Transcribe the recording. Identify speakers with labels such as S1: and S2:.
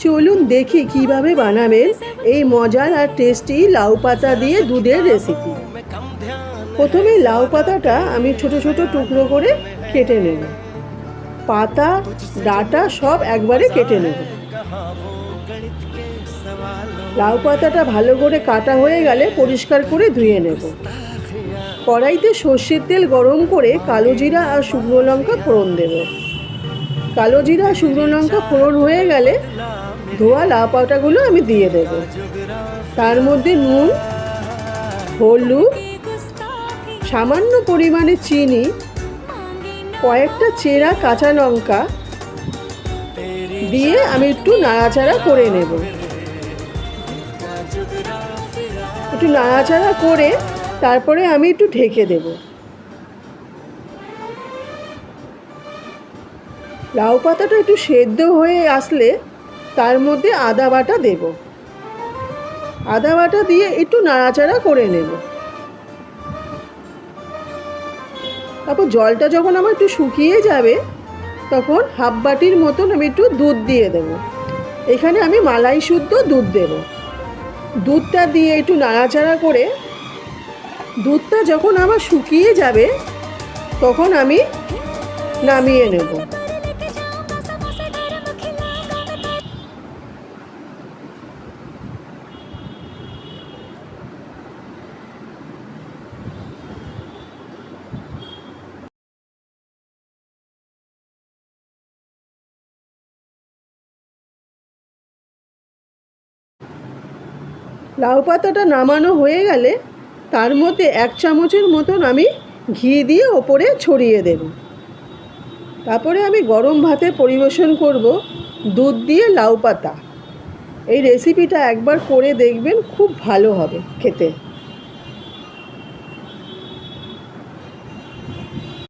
S1: চলুন দেখি কিভাবে বানাবেন এই মজার আর টেস্টি লাউ পাতা দিয়ে দুধের রেসিপি। প্রথমে লাউ পাতাটা আমি ছোট ছোট টুকরো করে কেটে নেব। পাতা ডাঁটা সব একবারে কেটে নেব। লাউ পাতাটা ভালো করে কাটা হয়ে গেলে পরিষ্কার করে ধুয়ে নেব। কড়াইতে সর্ষের তেল গরম করে কালো জিরা আর শুকনো লঙ্কা ফোড়ন দেব। কালো জিরা আর শুকনো লঙ্কা ফোড়ন হয়ে গেলে ধোয়া লাউ পাতাগুলো আমি দিয়ে দেব। তার মধ্যে নুন, হলুদ, সামান্য পরিমাণে চিনি, কয়েকটা চেরা কাঁচা লঙ্কা দিয়ে আমি একটু নাড়াচাড়া করে নেব। একটু নাড়াচাড়া করে তারপরে আমি একটু ঢেকে দেব। লাউ পাতাটা একটু সেদ্ধ হয়ে আসলে তার মধ্যে আদা বাটা দেব। আদা বাটা দিয়ে একটু নাড়াচাড়া করে নেব। তারপর জলটা যখন আমার একটু শুকিয়ে যাবে তখন হাফ বাটির মতন আমি একটু দুধ দিয়ে দেব। এখানে আমি মালাই শুদ্ধ দুধ দেব। দুধটা দিয়ে একটু নাড়াচাড়া করে দুধটা যখন আমার শুকিয়ে যাবে তখন আমি নামিয়ে নেব। লাউ পাতাটা নামানো হয়ে গেলে তার মধ্যে 1 চামচের মতন আমি ঘি দিয়ে ওপরে ছড়িয়ে দেব। তারপরে আমি গরম ভাতে পরিবেশন করব দুধ দিয়ে লাউ পাতা। এই রেসিপিটা একবার করে দেখবেন, খুব ভালো হবে খেতে।